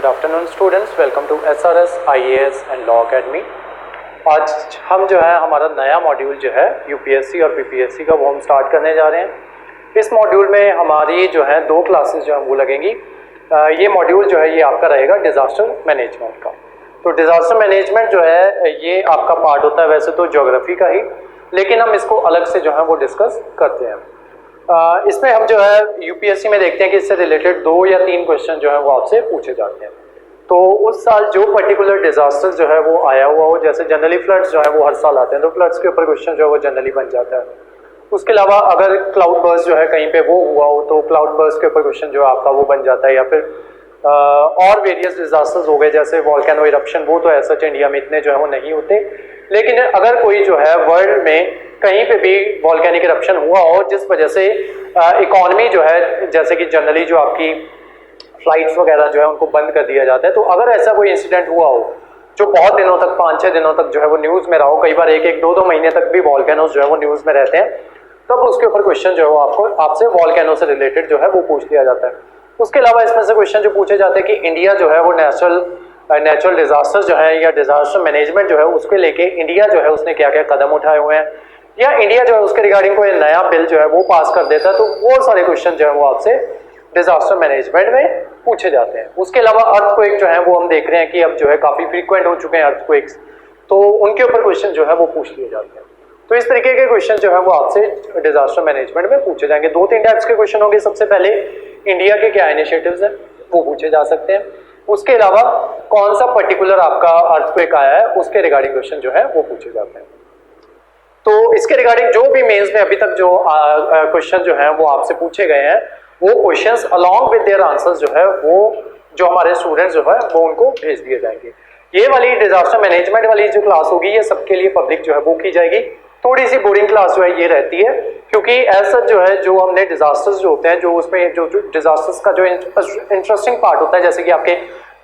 Good afternoon students, welcome to SRS IAS and law academy. आज हम जो है हमारा नया मॉड्यूल जो है यूपीएससी और पीपीएससी का वो हम स्टार्ट करने जा रहे हैं। इस मॉड्यूल में हमारी जो है 2 क्लासेस जो है वो लगेंगी। ये मॉड्यूल जो है ये आपका रहेगा डिज़ास्टर मैनेजमेंट का। तो डिज़ास्टर मैनेजमेंट जो है ये आपका पार्ट होता है वैसे तो ज्योग्राफी का ही, लेकिन हम इसको अलग से जो है वो डिस्कस करते हैं। इसमें हम जो है यूपीएससी में देखते हैं कि इससे रिलेटेड 2 या 3 क्वेश्चन जो है वो आपसे पूछे जाते हैं। तो उस साल जो पर्टिकुलर डिजास्टर जो है वो आया हुआ हो, जैसे जनरली फ्लड्स जो है वो हर साल आते हैं तो फ्लड्स के ऊपर क्वेश्चन जो है वो जनरली बन जाता है। उसके अलावा अगर क्लाउड बर्स्ट जो है कहीं पे वो हुआ हो तो क्लाउड बर्स्ट के ऊपर क्वेश्चन जो है आपका वो बन जाता है, या फिर और वेरियस डिजास्टर्स हो गए जैसे वॉल्केनो इरप्शन। वो तो ऐसा इंडिया में इतने जो है वो नहीं होते, लेकिन अगर कोई जो है वर्ल्ड में कहीं पे भी वॉल्केनिक इरप्शन हुआ हो जिस वजह से इकोनॉमी जो है, जैसे कि जनरली जो आपकी फ्लाइट्स वगैरह जो है उनको बंद कर दिया जाता है, तो अगर ऐसा कोई इंसिडेंट हुआ हो जो बहुत दिनों तक 5-6 दिनों तक जो है वो न्यूज़ में रहा हो, कई बार 1-1, 2-2 महीने तक भी वॉल्केनोज जो है वो न्यूज़ में रहते हैं, तब उसके ऊपर क्वेश्चन जो है वो आपसे वॉल्केनो से रिलेटेड जो है वो पूछ लिया जाता है। उसके अलावा इसमें से क्वेश्चन जो पूछे जाते हैं कि इंडिया जो है वो नेचुरल डिजास्टर जो है या डिजास्टर मैनेजमेंट जो है उसके लेके इंडिया जो है उसने क्या क्या कदम उठाए हुए हैं, या इंडिया जो है उसके रिगार्डिंग कोई नया बिल जो है वो पास कर देता है। तो वो सारे क्वेश्चन जो है वो आपसे डिजास्टर मैनेजमेंट में पूछे जाते हैं। उसके अलावा अर्थक्वेक जो है वो हम देख रहे हैं कि अब जो है काफी फ्रीक्वेंट हो चुके हैं अर्थक्वेक्स, तो उनके ऊपर क्वेश्चन जो है वो पूछ लिए जाते हैं। तो इस तरीके के क्वेश्चन जो है वो आपसे डिजास्टर मैनेजमेंट में पूछे जाएंगे। 2-3 टाइप्स के क्वेश्चन होंगे। सबसे पहले इंडिया के क्या इनिशिएटिव्स हैं वो पूछे जा सकते हैं। उसके अलावा कौन सा पर्टिकुलर आपका अर्थक्वेक आया है उसके रिगार्डिंग क्वेश्चन जो है वो पूछे जाते हैं। तो इसके रिगार्डिंग जो भी मेंस में अभी तक जो क्वेश्चन जो है वो आपसे पूछे गए हैं, वो questions along with their answers जो है वो जो हमारे स्टूडेंट्स जो है वो उनको भेज दिए जाएंगे। ये वाली डिजास्टर मैनेजमेंट वाली जो क्लास होगी ये सबके लिए पब्लिक जो है वो की जाएगी। थोड़ी सी बोरिंग क्लास जो है ये रहती है, क्योंकि ऐसा जो है जो हमने डिजास्टर्स जो होते हैं, जो उसमें जो डिजास्टर्स का जो इंटरेस्टिंग पार्ट होता है, जैसे कि आपके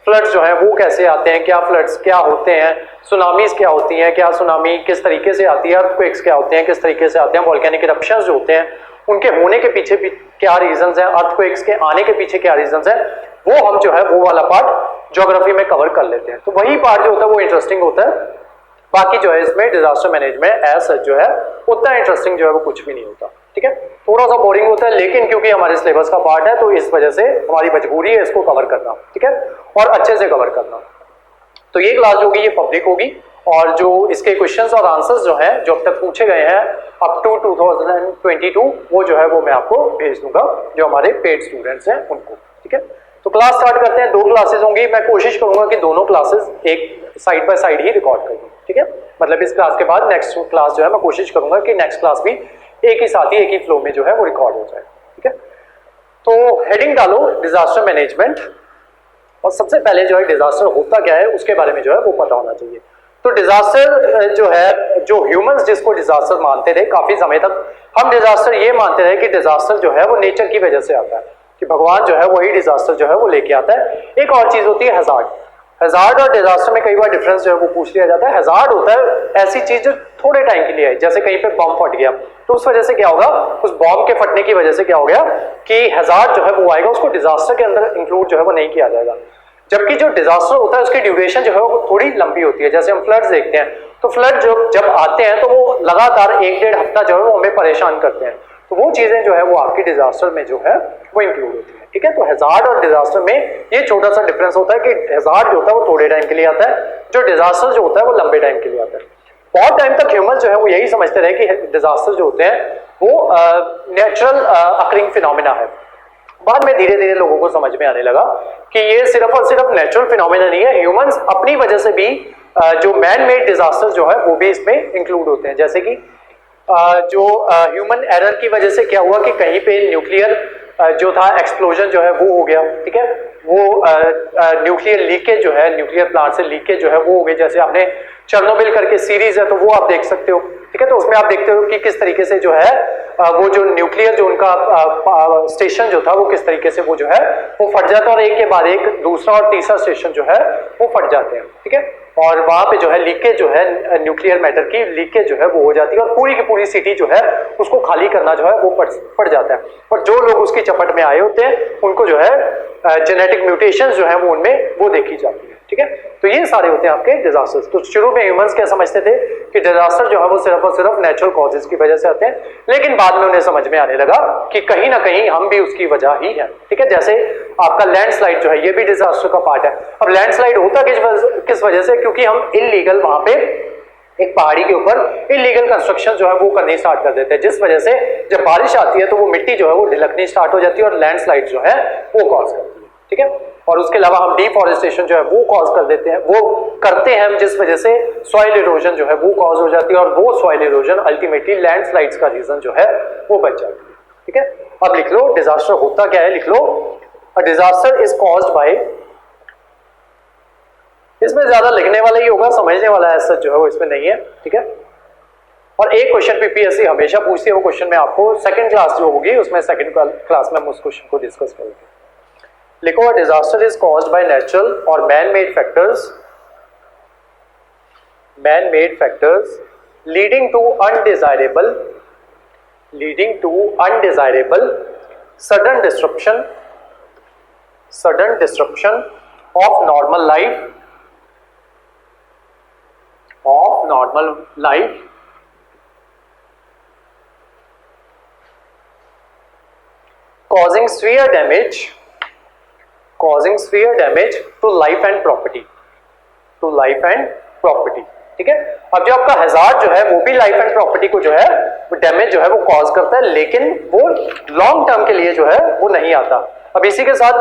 फ्लड्स जो है वो कैसे आते हैं, क्या फ्लड्स क्या होते हैं, सुनामीज क्या होती हैं, क्या सुनामी किस तरीके से आती है, अर्थक्वेक्स क्या होते हैं किस तरीके से आते हैं, वॉल्केनिक इरप्शंस जो होते हैं उनके होने के पीछे भी क्या रीजंस हैं, अर्थक्वेक्स के आने के पीछे क्या रीजंस हैं, वो हम जो है वो वाला पार्ट ज्योग्राफी में कवर कर लेते हैं। तो वही पार्ट जो होता है वो इंटरेस्टिंग होता है। बाकी जो है इसमें डिजास्टर मैनेजमेंट ऐसा जो है उतना इंटरेस्टिंग जो है वो कुछ भी नहीं होता। ठीक है, थोड़ा सा बोरिंग होता है, लेकिन क्योंकि हमारे सिलेबस का पार्ट है तो इस वजह से हमारी मजबूरी है इसको कवर करना। ठीक है, और अच्छे से कवर करना। तो ये क्लास जो होगी ये पब्लिक होगी, और जो इसके क्वेश्चंस और आंसर्स जो हैं जो अब तक पूछे गए हैं अप टू 2022 वो जो है वो मैं आपको भेज दूंगा जो हमारे पेड स्टूडेंट्स हैं उनको। ठीक है, तो क्लास स्टार्ट करते हैं। 2 क्लासेस होंगी। मैं कोशिश करूंगा कि दोनों क्लासेस एक side by side he record कर दूं। ठीक है, मतलब इस क्लास के बाद नेक्स्ट क्लास जो है मैं कोशिश करूंगा कि नेक्स्ट क्लास भी एक ही साथ ही एक ही फ्लो में जो है वो रिकॉर्ड हो जाए। ठीक है, तो हेडिंग डालो डिजास्टर मैनेजमेंट, और सबसे पहले जो है डिजास्टर होता क्या है उसके बारे में जो है वो पता होना चाहिए। तो डिजास्टर जो है, जो ह्यूमंस जिसको डिजास्टर मानते थे काफी समय तक, हम डिजास्टर ये मानते रहे कि डिजास्टर जो है वो नेचर की वजह से आता है, कि भगवान जो है वही डिजास्टर जो है वो लेके आता है। एक और चीज होती है हैजार्ड। हैजार्ड और डिजास्टर में कई बार डिफरेंस जो है वो पूछ लिया जाता है। हैजार्ड होता है ऐसी चीज जो थोड़े टाइम के लिए है, जैसे कहीं पे बम फट गया तो उस वजह से क्या होगा, उस बम के फटने की वजह से क्या हो गया कि हैजार्ड जो है वो आएगा, उसको डिजास्टर के अंदर इंक्लूड जो है वो नहीं किया जाएगा। जबकि जो डिजास्टर होता है उसकी ड्यूरेशन जो है वो थोड़ी लंबी होती है। जैसे हम फ्लड्स देखते हैं तो फ्लड जब आते हैं तो वो लगातार 1-1.5 हफ्ता जो है वो हमें परेशान करते हैं, तो वो चीजें जो है वो आपकी डिजास्टर में जो है वो इंक्लूड होती है। ठीक है, तो हैजार्ड और डिजास्टर में ये छोटा सा डिफरेंस होता है कि हैजार्ड जो होता है वो थोड़े टाइम के लिए आता है, जो डिजास्टर जो होता है वो लंबे टाइम के लिए आता है। बहुत टाइम तक ह्यूमन जो है वो यही समझते रहे कि डिजास्टर जो होते हैं वो नेचुरल अकरिंग फिनोमिना है। बाद में धीरे धीरे लोगों को समझ में आने लगा कि ये सिर्फ और सिर्फ नेचुरल फिनोमिना नहीं है, ह्यूमंस अपनी वजह से भी जो मैन मेड डिजास्टर जो है वो भी इसमें इंक्लूड होते हैं। जैसे कि जो ह्यूमन एरर की वजह से क्या हुआ कि कहीं पे न्यूक्लियर जो था एक्सप्लोजन जो है वो हो गया। ठीक है, वो न्यूक्लियर लीकेज जो है, न्यूक्लियर प्लांट से लीकेज जो है वो हो गई। जैसे आपने चेर्नोबिल करके सीरीज है तो वो आप देख सकते हो। ठीक है, तो उसमें आप देखते हो कि किस तरीके से जो है वो जो न्यूक्लियर जो उनका स्टेशन जो था वो किस तरीके से वो जो है वो फट जाता है, और एक के बाद एक दूसरा और तीसरा स्टेशन जो है वो फट जाते हैं। ठीक है, और वहां पे जो है लीकेज जो है न्यूक्लियर मैटर की लीकेज जो है वो हो जाती है और पूरी की पूरी सिटी जो है उसको खाली करना जो है वो पड़ जाता है। और जो लोग उसकी चपेट में आए होते हैं उनको जो है जेनेटिक म्यूटेशंस जो है वो उनमें वो देखी जाती है। ठीक है, तो ये सारे होते हैं आपके डिजास्टर्स। तो शुरू में ह्यूमंस क्या समझते थे कि डिजास्टर जो है वो सिर्फ और सिर्फ नेचुरल कॉजेज की वजह से आते हैं, लेकिन बाद में उन्हें समझ में आने लगा कि कहीं ना कहीं हम भी उसकी वजह ही है। ठीक है, जैसे आपका लैंडस्लाइड जो है ये भी डिजास्टर का पार्ट है। अब लैंडस्लाइड होता किस वजह से, क्योंकि हम इलीगल वहां पे एक पहाड़ी के ऊपर इलीगल कंस्ट्रक्शन जो है वो करनी स्टार्ट कर देते हैं, जिस वजह से जब बारिश आती है तो वो मिट्टी जो है वो ढिलकनी स्टार्ट हो जाती है और लैंडस्लाइड जो है वो कॉज करती है। ठीक है, और उसके अलावा हम डिफॉरेस्टेशन जो है वो कॉज कर देते हैं, वो करते हैं हम, जिस वजह से सॉइल इरोजन जो है वो कॉज हो जाती है और वो सॉइल इरोजन अल्टीमेटली लैंडस्लाइड्स का रीजन जो है वो बन जाती है। ठीक है, अब लिख लो डिजास्टर होता क्या है, लिख लो a disaster is caused by, इसमें ज्यादा लिखने वाला ही होगा, समझने वाला ऐसा जो है वो इसमें नहीं है। ठीक है, और एक क्वेश्चन पीपीएससी हमेशा पूछती है, वो क्वेश्चन में आपको सेकंड क्लास जो होगी उसमें सेकंड क्लास में हम उस क्वेश्चन को डिस्कस करेंगे। लिखो a disaster is caused by natural और man made factors leading to undesirable sudden disruption of normal life causing severe damage to life and property. ठीक है, अब जो आपका हैजार्ड जो है वो भी लाइफ एंड प्रॉपर्टी को जो है वो डैमेज जो है वो कॉज करता है, लेकिन वो लॉन्ग टर्म के लिए जो है वो नहीं आता। अब इसी के साथ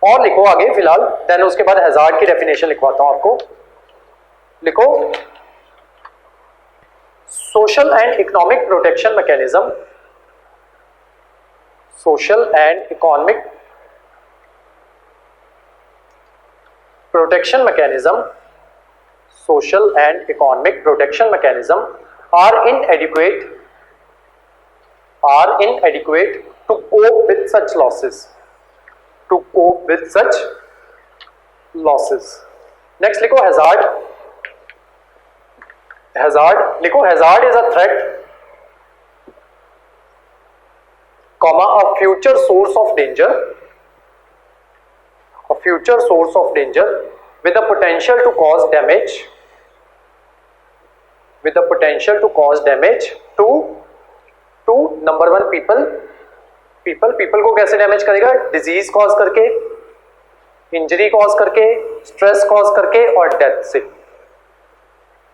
और लिखो आगे फिलहाल, देन उसके बाद हैजार्ड की डेफिनेशन लिखवाता हूं आपको। लिखो social and economic protection mechanism, social and economic protection mechanism are inadequate to cope with such losses. Next लिखो hazard लिखो, hazard is a threat, comma, a future source of danger with the potential to cause damage to number one people को कैसे damage करेगा, disease cause करके, injury cause करके, stress cause करके और death से।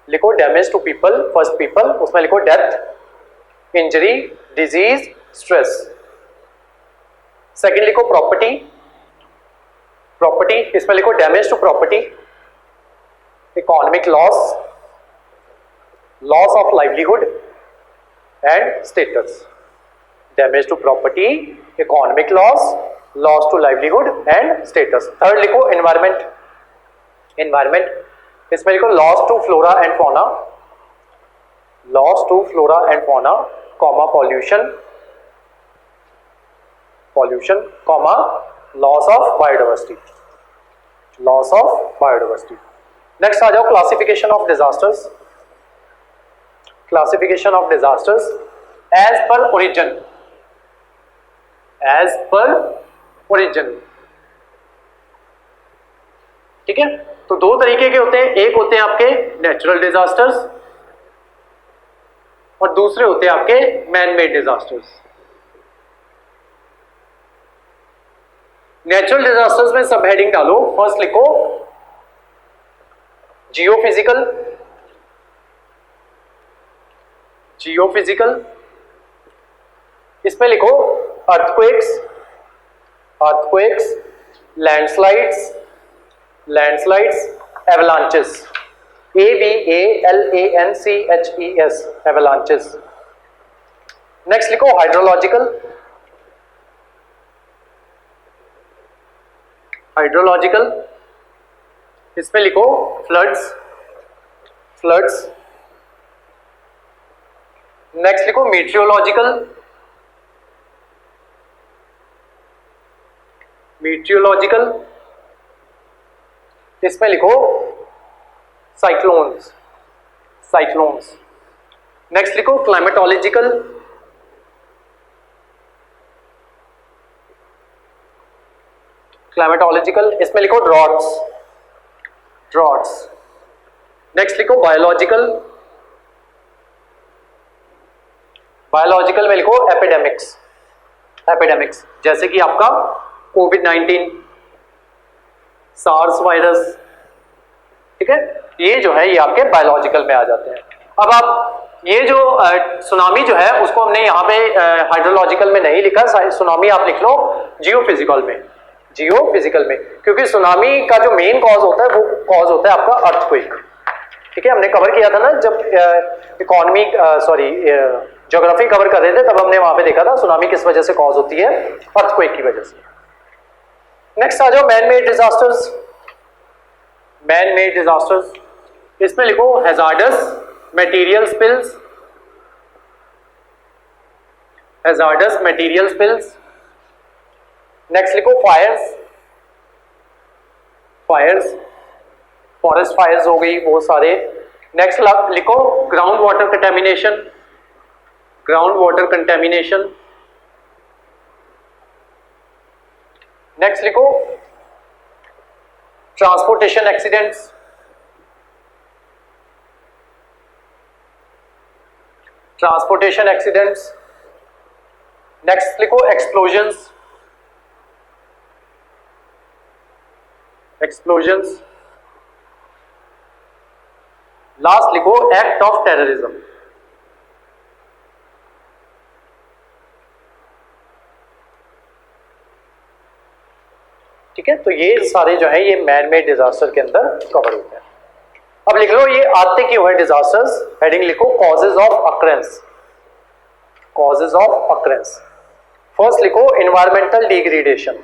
लिखो damage to people, first people, उसमें लिखो death, injury, disease, stress. Second लिखो प्रॉपर्टी, इसमें लिखो damage to property, economic loss of livelihood and status. Damage to property, economic loss to livelihood and status. Third लिखो environment, इसमें लिखो loss to flora and fauna, comma pollution, comma loss of biodiversity. Next आ जाओ classification of disasters as per origin. ठीक है, तो दो तरीके के होते हैं, एक होते हैं आपके नेचुरल डिजास्टर्स और दूसरे होते हैं आपके man made disasters. Natural disasters में सब हेडिंग डालो, फर्स्ट लिखो जियोफिजिकल, इसमें लिखो earthquakes, landslides, avalanches, AVALANCHES, avalanches. Next लिखो हाइड्रोलॉजिकल, इसमें लिखो फ्लड्स। नेक्स्ट लिखो मीटियोलॉजिकल, इसमें लिखो साइक्लोन्स, साइक्लोन्स। नेक्स्ट लिखो क्लाइमेटोलॉजिकल, क्लाइमेटोलॉजिकल, इसमें लिखो ड्रॉट्स, ड्रॉट्स। नेक्स्ट लिखो बायोलॉजिकल, बायोलॉजिकल में लिखो एपिडेमिक्स, एपिडेमिक्स जैसे कि आपका कोविड-19, सार्स वायरस, ठीक है, ये जो है ये आपके बायोलॉजिकल में आ जाते हैं। अब आप ये जो सुनामी जो है उसको हमने यहाँ पे हाइड्रोलॉजिकल में नहीं लिखा, सुनामी आप लिख लो जियोफिजिकल में, जियोफिजिकल में, क्योंकि सुनामी का जो मेन कॉज होता है वो कॉज होता है आपका अर्थक्वेक, ठीक है। हमने कवर किया था ना जब इकोनॉमी ज्योग्राफी कवर कर रहे थे, तब हमने वहां पे देखा था सुनामी किस वजह से कॉज होती है, अर्थक्वेक की वजह से। नेक्स्ट आ जाओ man made disasters, man made disasters, इसमें लिखो hazardous material spills, hazardous material spills. Next लिखो फायर्स, फायर्स, फॉरेस्ट फायर्स हो गई वो सारे। नेक्स्ट लिखो ground water contamination, ground water contamination. Next लिखो transportation accidents, transportation accidents. Next लिखो एक्सप्लोजन्स, एक्सप्लोजन्स। लास्ट लिखो एक्ट ऑफ टेररिज्म, ठीक है। तो ये सारे जो है ये मैन मेड डिजास्टर के अंदर कवर होते हैं। अब लिख लो ये आते क्यों है डिजास्टर्स, हेडिंग लिखो causes of occurrence, causes of occurrence. First लिखो एनवायरमेंटल डिग्रेडेशन,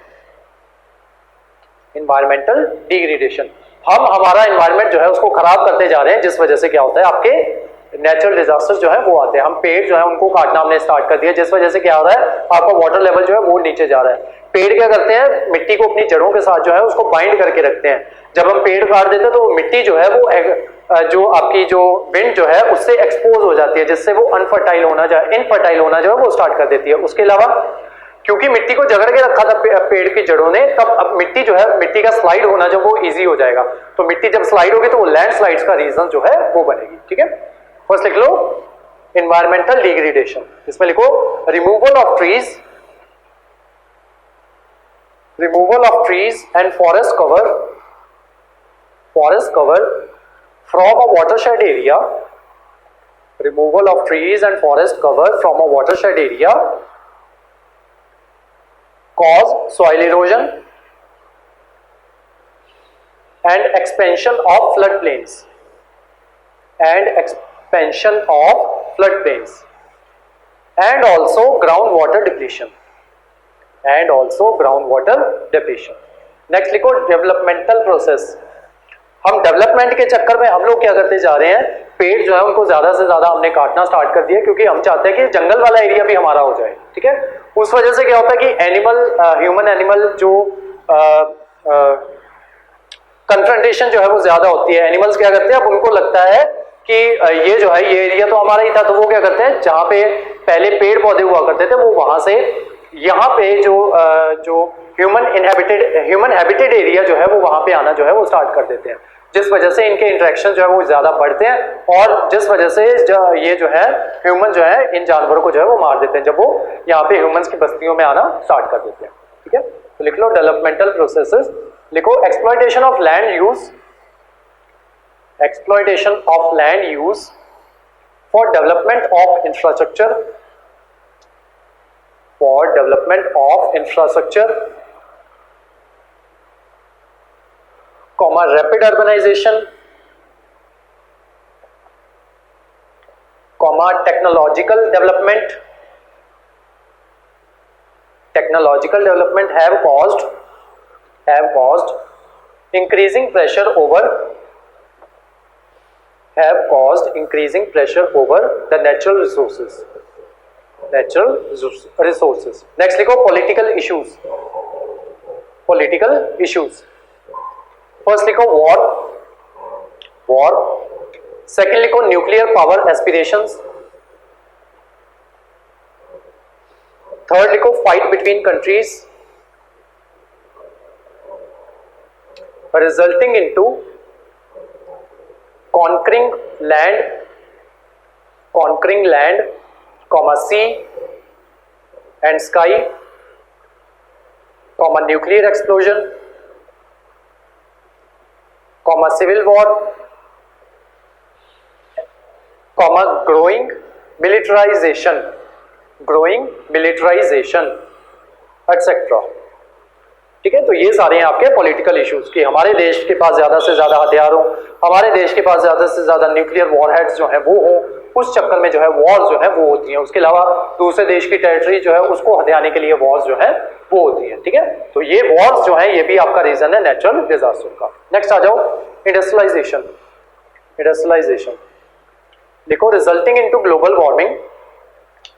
एनवायरमेंटल डिग्रेडेशन, हम हमारा एनवायरमेंट जो है उसको खराब करते जा रहे हैं, जिस वजह से क्या होता है आपके नेचुरल डिजास्टर्स जो है वो आते हैं। हम पेड़ जो है उनको काटना हमने स्टार्ट कर दिया, जिस वजह से क्या हो रहा है आपका वाटर लेवल जो है वो नीचे जा रहा है। पेड़ क्या करते हैं, मिट्टी को अपनी जड़ों के साथ जो है उसको बाइंड करके रखते हैं। जब हम पेड़ काट देते हैं तो मिट्टी जो है वो जो आपकी जो विंड जो है उससे एक्सपोज हो जाती है, जिससे वो अनफर्टाइल होना इनफर्टाइल होना जो है वो स्टार्ट कर देती है। उसके अलावा क्योंकि मिट्टी को जकड़ के रखा था पेड़ की जड़ों ने, तब अब मिट्टी जो है मिट्टी का स्लाइड होना जो वो इजी हो जाएगा। तो मिट्टी जब स्लाइड होगी तो वो लैंड स्लाइड्स का रीजन जो है वो बनेगी, ठीक है। फर्स्ट लिख लो एनवायरमेंटल डिग्रेडेशन, इसमें लिखो removal of trees, removal of trees and forest cover from a watershed area, removal of trees and forest cover from a watershed area cause soil erosion and expansion of floodplains, and expansion of floodplains, and also groundwater depletion, and also groundwater depletion. Next लिखो developmental process, हम development के चक्कर में हम लोग क्या करते जा रहे हैं, पेड़ जो है उनको ज्यादा से ज्यादा हमने काटना स्टार्ट कर दिया, क्योंकि हम चाहते हैं कि जंगल वाला एरिया भी हमारा हो जाए, ठीक है। उस वजह से क्या होता है कि एनिमल ह्यूमन एनिमल जो कन्फ्रंटेशन जो है वो ज्यादा होती है। एनिमल्स क्या करते हैं, अब उनको लगता है कि ये जो है ये एरिया तो हमारा ही था, तो वो क्या करते हैं जहाँ पे पहले पेड़ पौधे हुआ करते थे वो वहां से यहाँ पे जो ह्यूमन हैबिटेड एरिया जो है वो वहां पे आना जो है वो स्टार्ट कर देते हैं, जिस वजह से इनके इंटरेक्शन जो है वो ज्यादा बढ़ते हैं, और जिस वजह से ये जो है ह्यूमन जो है इन जानवरों को जो है वो मार देते हैं जब वो यहाँ पे ह्यूमंस की बस्तियों में आना स्टार्ट कर देते हैं, ठीक है। तो लिख लो डेवलपमेंटल प्रोसेसेस, लिखो exploitation of land use, exploitation of land use for development of infrastructure, for development of infrastructure, comma rapid urbanization, comma technological development. Technological development have caused increasing pressure over the natural resources. Next लिखो political issues, political issues, first लिखो war, war. Second लिखो nuclear power aspirations. Third लिखो fight between countries resulting into conquering land, sea and sky, nuclear explosion, civil war, growing militarization, etc. ठीक है, तो ये सारे हैं आपके पॉलिटिकल इश्यूज कि हमारे देश के पास ज्यादा से ज्यादा हथियार हो, हमारे देश के पास ज्यादा से ज्यादा न्यूक्लियर वॉरहेड्स जो है वो हो, उस चक्कर में जो है वॉर जो है वो होती है। उसके अलावा दूसरे देश की टेरिटरी जो है उसको हथियाने के लिए वॉर्स जो है वो होती है। ठीक है, तो ये वॉर्स जो है ये भी आपका रीजन है नेचुरल डिजास्टर का। नेक्स्ट आ जाओ इंडस्ट्रियलाइजेशन। इंडस्ट्रियलाइजेशन देखो resulting into global warming.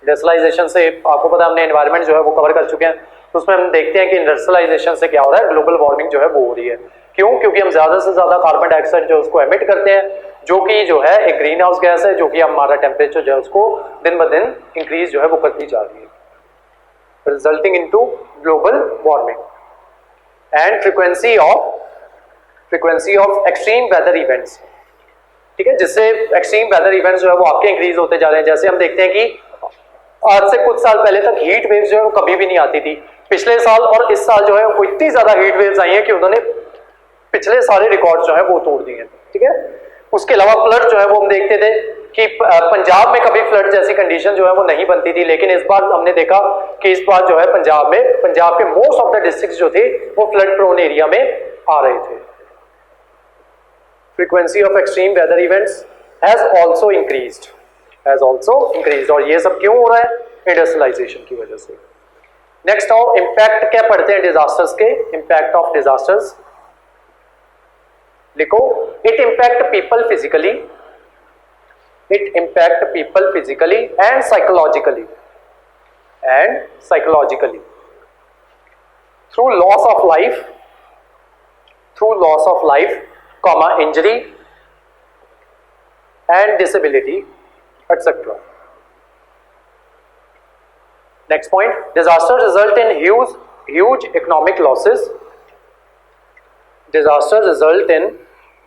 Industrialisation से आपको पता है हमने एनवायरनमेंट जो है वो कवर कर चुके हैं, तो उसमें हम देखते हैं कि इंडस्ट्रियलाइजेशन से क्या हो रहा है, ग्लोबल वार्मिंग जो है वो हो रही है। क्यों? क्योंकि हम ज्यादा से ज्यादा कार्बन डाइऑक्साइड जो उसको एमिट करते हैं, जो कि जो है एक ग्रीन हाउस गैस है, जो कि हमारा टेम्परेचर जो है उसको दिन ब दिन इंक्रीज जो है वो करती जा रही है, resulting into global warming and frequency of extreme weather events. ठीक है, जिससे एक्सट्रीम वेदर इवेंट्स जो है वो आपके इंक्रीज होते जा रहे हैं। जैसे हम देखते हैं कि आज से कुछ साल पहले तक हीट वेव्स जो है वो कभी भी नहीं आती थी। पिछले साल और इस साल जो है वो इतनी ज्यादा हीट वेव्स आई हैं कि उन्होंने पिछले सारे रिकॉर्ड जो है वो तोड़ दिए हैं। ठीक है, उसके अलावा फ्लड जो है वो हम देखते थे कि पंजाब में कभी फ्लड जैसी कंडीशन जो है वो नहीं बनती थी, लेकिन इस बार हमने देखा कि इस बार जो है पंजाब के मोस्ट ऑफ द डिस्ट्रिक्ट्स जो थे वो फ्लड प्रोन एरिया में आ रहे थे। Frequency of extreme weather events has also increased, और ये सब क्यों हो रहा है? इंडस्ट्रियलाइजेशन की वजह से। नेक्स्ट आओ इंपैक्ट क्या पढ़ते हैं डिजास्टर्स के। इंपैक्ट ऑफ डिजास्टर्स लिखो it impact people physically and psychologically through loss of life, injury and disability etc. Next point, disasters result in huge economic losses. Disasters result in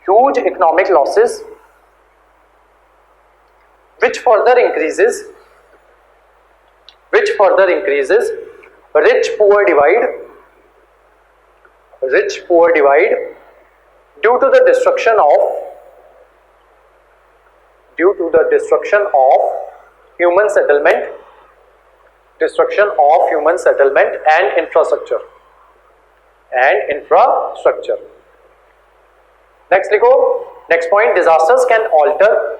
huge economic losses, which further increases rich poor divide due to the destruction of human settlement and infrastructure. Next लिखो, next point, disasters can alter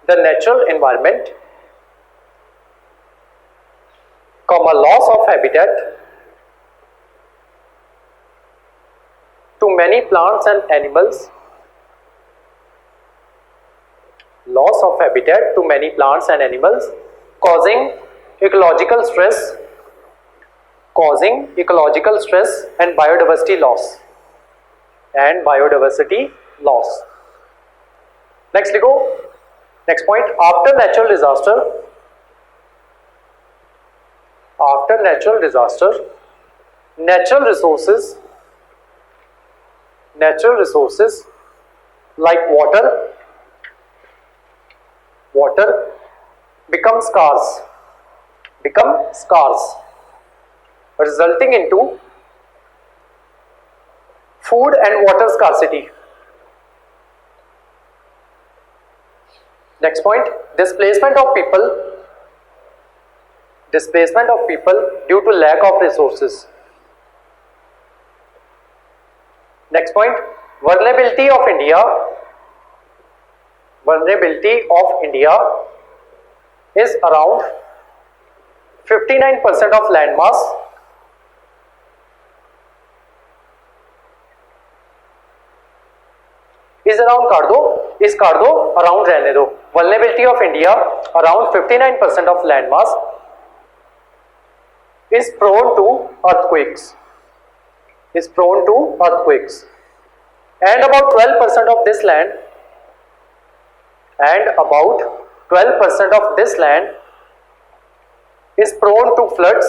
the natural environment, loss of habitat to many plants and animals, causing ecological stress and biodiversity loss. Next लिखो, next point, after natural disaster, natural resources like water become scarce, resulting into food and water scarcity. Next point, displacement of people due to lack of resources. Next point, vulnerability of India is around 59% of land mass काट दो around रहने दो। vulnerability of India around 59% of land mass is prone to earthquakes, is prone to earthquakes, and about 12% of this land, and about 12% of this land is prone to floods,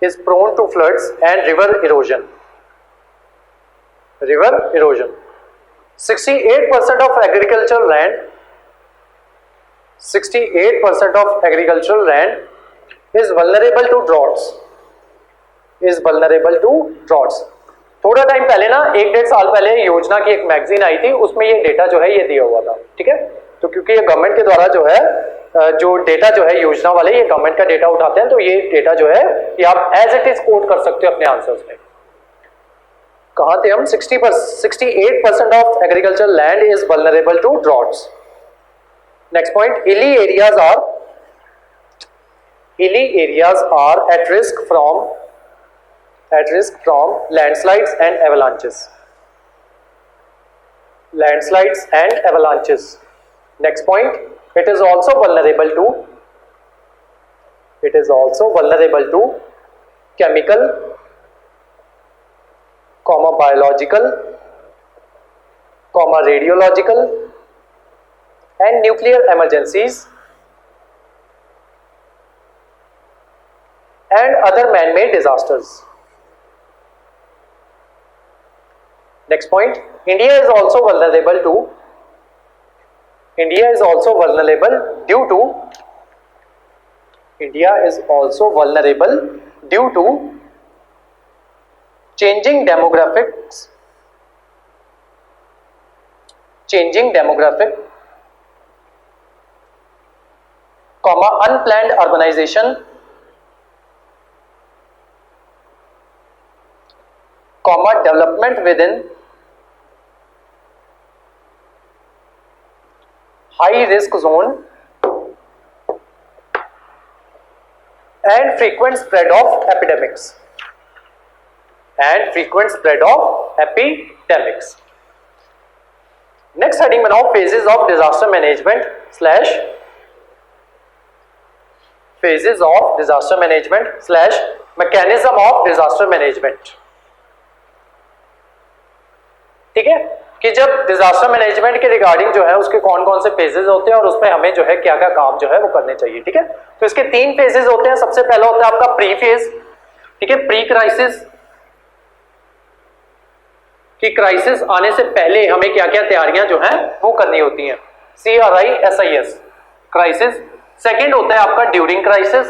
is prone to floods and river erosion. River erosion. 68% of agricultural land, 68% of agricultural land is vulnerable to droughts, is vulnerable to droughts. थोड़ा time पहले ना, 1-1.5 साल पहले योजना की एक magazine आई थी, उसमें ये डेटा जो है ये दिया हुआ था, ठीक है। तो क्योंकि ये गवर्नमेंट के द्वारा जो है जो डेटा जो है योजना वाले ये गवर्नमेंट का डेटा उठाते हैं, तो ये डेटा जो है ये आप एज इट इज कोट कर सकते हो अपने आंसर्स में। कहाँ थे हम? 68% of agriculture land is vulnerable to droughts. Next point, hilly areas are at risk from landslides and avalanches. Landslides and avalanches. Next point, it is also vulnerable to chemical, biological, radiological and nuclear emergencies and other man-made disasters. Next point, India is also vulnerable due to changing demographics, unplanned urbanization, development within high risk zone and frequent spread of epidemics. Next heading बनाओ, phases of disaster management / mechanism of disaster management। ठीक है, कि जब disaster management के regarding जो है उसके कौन कौन से फेजेस होते हैं और उसमें हमें जो है क्या क्या काम जो है वो करने चाहिए। ठीक है, तो इसके 3 फेजेस होते हैं। सबसे पहला होता है आपका प्री फेज, ठीक है, प्री क्राइसिस, कि क्राइसिस आने से पहले हमें क्या क्या तैयारियां जो है वो करनी होती हैं, CRISIS, क्राइसिस। सेकेंड होता है आपका ड्यूरिंग क्राइसिस,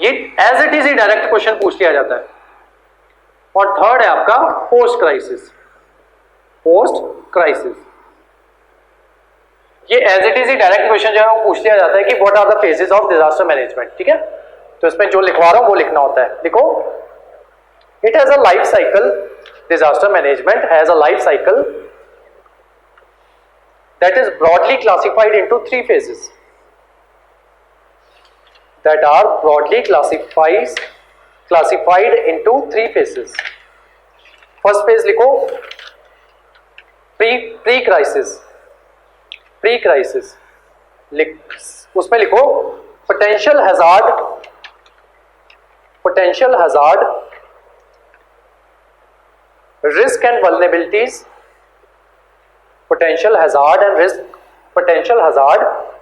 ये एज इट इज ही डायरेक्ट क्वेश्चन पूछ लिया जाता है। और थर्ड है आपका पोस्ट क्राइसिस, ये एज इट इज ही डायरेक्ट क्वेश्चन जो है वो पूछ लिया जाता है कि what are the phases of disaster management. ठीक है, तो इसमें जो लिखवा रहा हूं वो लिखना होता है। देखो, it has a life cycle, disaster management has a life cycle that is broadly classified into 3 phases, that are broadly classified into 3 phases। First phase लिखो प्री क्राइसिस, उसमें लिखो potential hazard, risk and vulnerabilities, potential hazard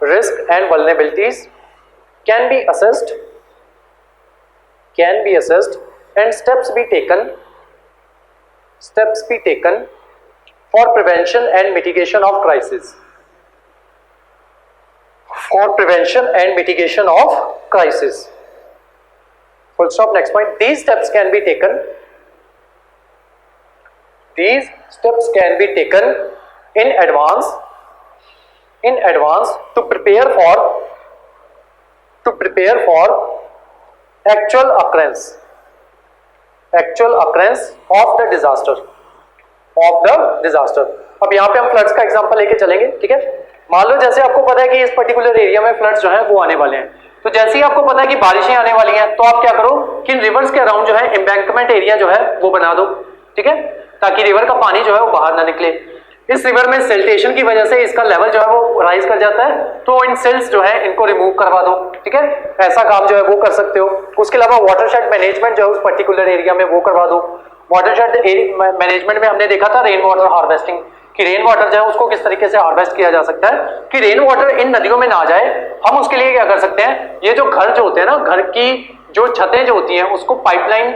risk and vulnerabilities can be assessed and steps be taken for prevention and mitigation of crisis, full stop। next point, these steps can be taken in advance to prepare for actual occurrence of the disaster। अब यहाँ पे हम floods का example लेके चलेंगे। ठीक है, मान लो जैसे आपको पता है कि इस पर्टिकुलर एरिया में फ्लड्स जो है वो आने वाले हैं, तो जैसे ही आपको पता है कि बारिशें आने वाली हैं, तो आप क्या करो कि रिवर्स के अराउंड जो है एम्बैंकमेंट एरिया जो है वो बना दो। ठीक है, ताकि रिवर का पानी जो है वो बाहर ना निकले। इस रिवर में सिल्टेशन की वजह से इसका लेवल जो है वो राइज कर जाता है, तो इन सिल्स जो है इनको रिमूव करवा दो, ठीक है, ऐसा काम जो है वो कर सकते हो। उसके अलावा वाटरशेड मैनेजमेंट जो है उस पर्टिकुलर एरिया में वो करवा दो। वाटरशेड मैनेजमेंट में हमने देखा था रेन वाटर हार्वेस्टिंग, कि रेन वाटर जो है उसको किस तरीके से हार्वेस्ट किया जा सकता है कि रेन वाटर इन नदियों में ना जाए। हम उसके लिए क्या कर सकते हैं, ये जो घर जो होते हैं ना, घर की जो छतें जो होती हैं उसको पाइपलाइन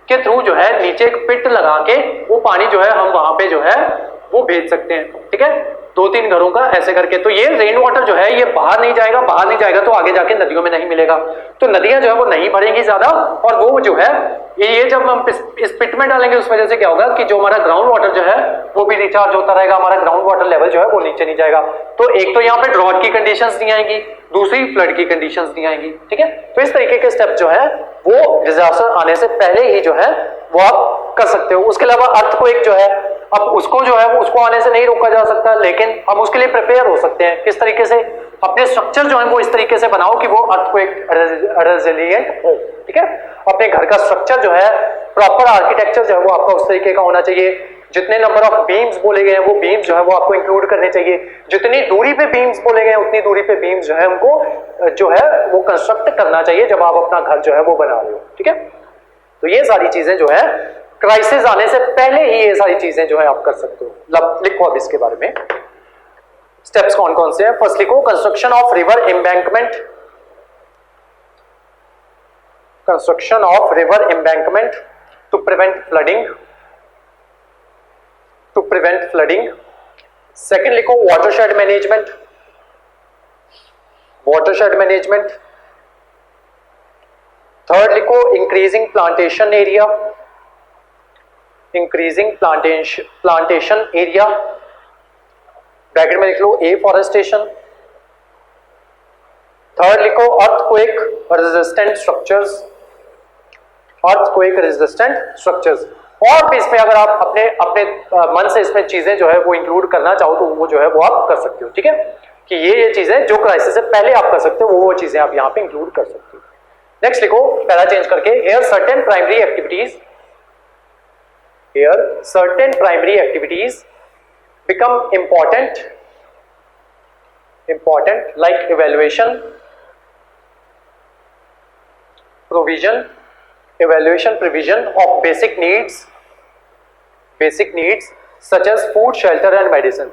के थ्रू जो है नीचे एक पिट लगा के वो पानी जो है हम वहां पे जो है वो भेज सकते हैं, ठीक है, 2-3 घरों का ऐसे करके। तो ये रेन वाटर जो है ये बाहर नहीं जाएगा, बाहर नहीं जाएगा तो आगे जाके नदियों में नहीं मिलेगा, तो नदियां जो है वो नहीं भरेंगी ज्यादा, और वो जो है ये जब हम इस पिट में डालेंगे उस वजह से क्या होगा कि जो हमारा ग्राउंड वाटर जो है वो भी रिचार्ज होता रहेगा, हमारा ग्राउंड वाटर लेवल जो है वो नीचे नहीं जाएगा। तो एक तो यहाँ पे ड्रॉट की कंडीशंस नहीं आएंगी, दूसरी फ्लड की कंडीशंस नहीं आएंगी, ठीक है। तो इस तरीके के स्टेप जो है वो डिजास्टर आने से पहले ही जो है वो आप कर सकते हो। उसके अलावा अर्थक्वेक जो है, अब उसको जो है उसको आने से नहीं रोका जा सकता, लेकिन हम उसके लिए प्रिपेयर हो सकते हैं। किस तरीके से, अपने स्ट्रक्चर जो है वो इस तरीके से बनाओ कि वो अर्थक्वेक रेजिलिएंट हो, ठीक है। अपने घर का स्ट्रक्चर जो है, प्रॉपर आर्किटेक्चर जो है वो आपका उस तरीके का होना चाहिए। जितने नंबर ऑफ बीम्स बोले गए हैं वो बीम्स जो है वो आपको इंक्लूड करने चाहिए, जितनी दूरी पे बीम्स बोले गए हैं उतनी दूरी पे बीम्स जो है उनको जो है वो कंस्ट्रक्ट करना चाहिए जब आप अपना घर जो है वो बना रहे हो, ठीक है। तो ये सारी चीजें जो है क्राइसिस आने से पहले ही ये सारी चीजें जो है आप कर सकते हो। लिखो अब इसके बारे में स्टेप्स कौन कौन से हैं। फर्स्ट लिखो construction of river embankment, construction of river embankment to prevent flooding, to prevent flooding. Second लिखो watershed management, watershed management. Third लिखो increasing plantation area, increasing plantation area, bracket में लिख लो एफॉरेस्टेशन। थर्ड लिखो earthquake resistant structures, earthquake resistant structures. और भी इसमें अगर आप अपने अपने मन से इसमें चीजें जो है वो इंक्लूड करना चाहो तो वो जो है वो आप कर सकते हो, ठीक है, कि ये चीजें जो क्राइसिस से पहले आप कर सकते हो वो चीजें आप यहाँ पे इंक्लूड कर सकते हो। नेक्स्ट लिखो पैरा चेंज करके, here certain primary activities, here certain primary activities become important like evaluation provision of basic needs such as food, shelter and medicine,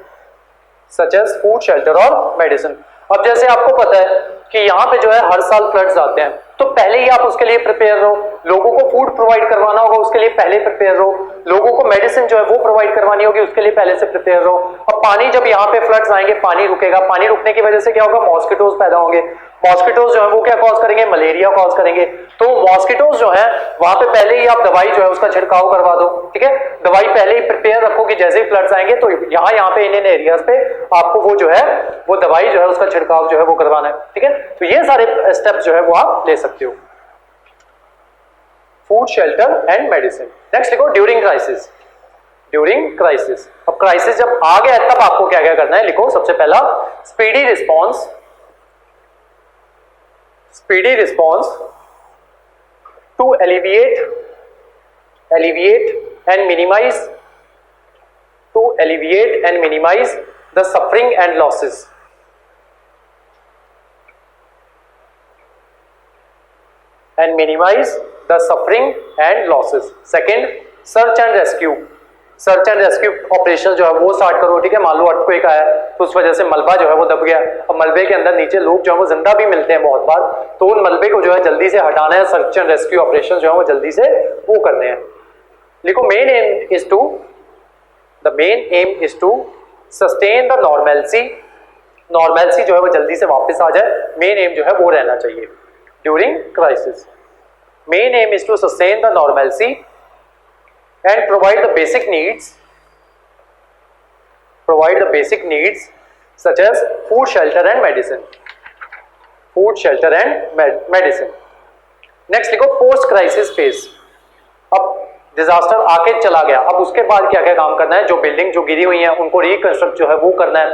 such as food, shelter और medicine। अब जैसे आपको पता है कि यहाँ पे जो है हर साल फ्लड्स आते हैं, तो पहले ही आप उसके लिए प्रिपेयर रहो। लोगों को फूड प्रोवाइड करवाना होगा उसके लिए पहले प्रिपेयर रहो, लोगों को मेडिसिन जो है वो प्रोवाइड करवानी होगी उसके लिए पहले से प्रिपेयर रहो। अब पानी जब यहाँ पे फ्लड्स आएंगे पानी रुकेगा, पानी रुकने की वजह से क्या होगा, मॉस्किटोज पैदा होंगे, मॉस्किटोज जो है वो क्या कॉज करेंगे, मलेरिया कॉज करेंगे। तो मॉस्किटोज जो है वहां पे पहले ही आप दवाई जो है उसका छिड़काव करवा दो, ठीक है, दवाई पहले ही प्रिपेयर रखो कि जैसे ही फ्लड्स आएंगे तो यहाँ पे इन एरियाज पे आपको वो जो है वो दवाई जो है उसका छिड़काव जो है वो करवाना है, ठीक है। तो ये सारे स्टेप्स जो है वो आप ले सकते हो, food, shelter and medicine. Next लिखो ड्यूरिंग क्राइसिस, ड्यूरिंग क्राइसिस। अब क्राइसिस जब आ गया तब आपको क्या क्या करना है, लिखो सबसे पहला speedy response, speedy response to alleviate and minimise, to alleviate and minimise the suffering and losses, and minimize the suffering and losses. Second, search and rescue, search and rescue operation जो है वो स्टार्ट करो, ठीक है। मान लो earthquake आया तो उस वजह से मलबा जो है वो दब गया, अब मलबे के अंदर नीचे लोग जो है वो जिंदा भी मिलते हैं बहुत बार, तो उन मलबे को जो है जल्दी से हटाना है, सर्च एंड रेस्क्यू ऑपरेशन जो है वो जल्दी से वो करने हैं। लिखो main aim is to, the main aim is to sustain the normalcy, normalcy जो है वो जल्दी से वापस आ जाए, मेन एम जो है वो रहना चाहिए during crisis. Main aim is to sustain the normalcy and provide the basic needs such as food, shelter and medicine, food, shelter and medicine. Next लिखो post crisis phase। अब डिजास्टर आके चला गया, अब उसके बाद क्या क्या काम करना है, जो बिल्डिंग जो गिरी हुई है उनको रिकंस्ट्रक्ट जो है वो करना है,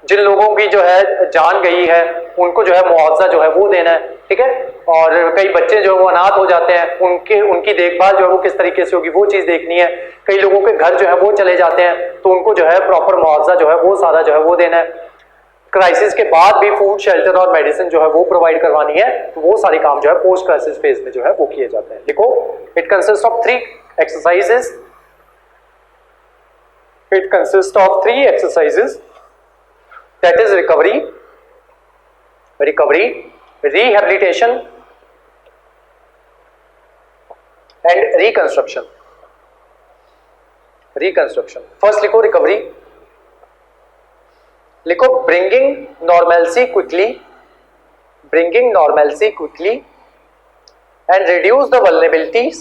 जिन लोगों की जो है जान गई है उनको जो है मुआवजा जो है वो देना है, ठीक है। और कई बच्चे जो है वो अनाथ हो जाते हैं, उनकी देखभाल जो है वो किस तरीके से होगी वो चीज देखनी है। कई लोगों के घर जो है वो चले जाते हैं तो उनको जो है प्रॉपर मुआवजा जो है वो सारा जो है वो देना है। क्राइसिस के बाद भी फूड, शेल्टर और मेडिसिन जो है वो प्रोवाइड करवानी है, तो वो सारे काम जो है पोस्ट क्राइसिस फेज में जो है वो किए जाते हैं। देखो, it consist of 3 exercises. It consist of 3 exercises, that is recovery, rehabilitation and reconstruction. First लिखो रिकवरी, लिखो bringing normalcy quickly and reduce the vulnerabilities.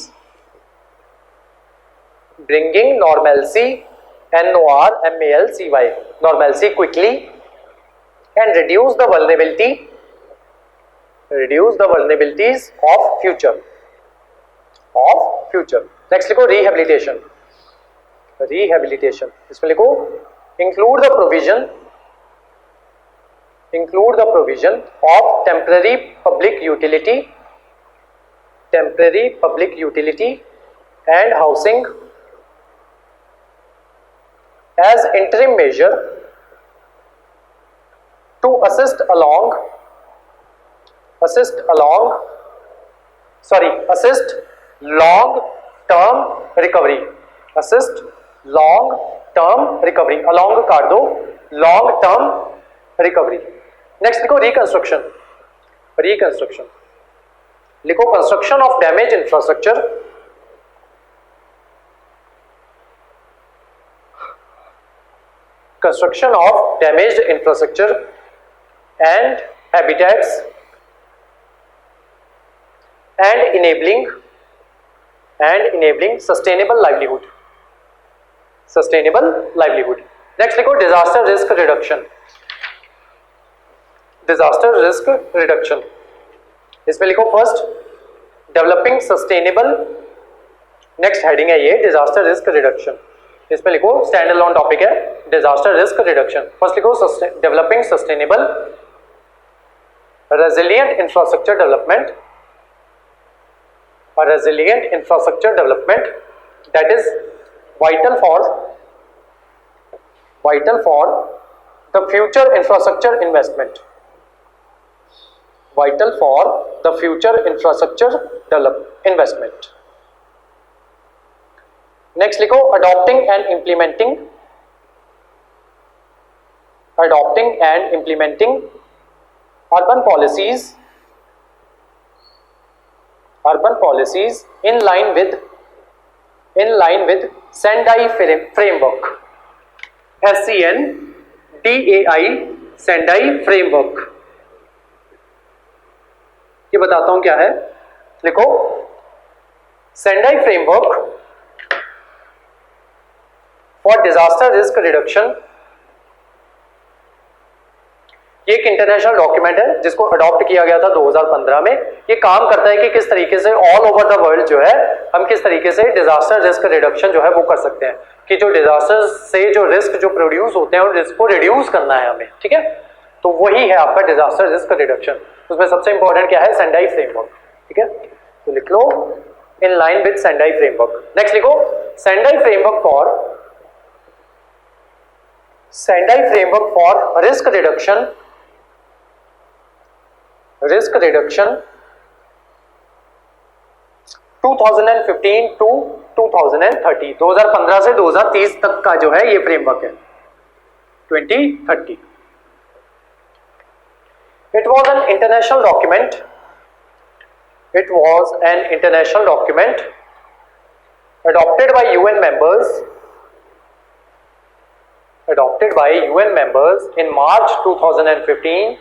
Bringing normalcy, NORMALCY, normalcy quickly and reduce the vulnerabilities of future. Next लिखो rehabilitation, इसमें लिखो include the provision of temporary public utility and housing as interim measure to assist long term recovery. along काट दो, long term recovery. Next लिखो reconstruction, लिखो construction of damaged infrastructure, and habitats and enabling sustainable livelihood. Next लिखो disaster risk reduction. इसमें लिखो first developing sustainable, next heading है ये disaster risk reduction. इसमें लिखो स्टैंड अलोन टॉपिक है डिजास्टर रिस्क रिडक्शन। फर्स्ट लिखो developing sustainable resilient infrastructure development that is vital for the future infrastructure investment. Next लिखो adopting and implementing urban policies in line with Sendai framework. SCNDAI Sendai framework. ये बताता हूं क्या है, लिखो Sendai framework for disaster risk reduction। ये एक international document है जिसको अडॉप्ट किया गया था 2015 में। ये काम करता है कि किस तरीके से ऑल ओवर द वर्ल्ड जो है हम किस तरीके से डिजास्टर रिस्क रिडक्शन जो है वो कर सकते हैं, कि जो डिजास्टर से जो रिस्क जो प्रोड्यूस होते हैं उन रिस्क को रिड्यूस करना है हमें, ठीक है। तो वही है आपका डिजास्टर रिस्क रिडक्शन। उसमें सबसे इंपॉर्टेंट क्या है, सेंडाई फ्रेमवर्क, ठीक है। तो लिख लो in line with Sendai framework. Next लिखो Sendai framework for risk reduction 2015 to 2030, 2015 से 2030 तक का जो है ये फ्रेमवर्क है 2030। It was an international document adopted by UN members in March 2015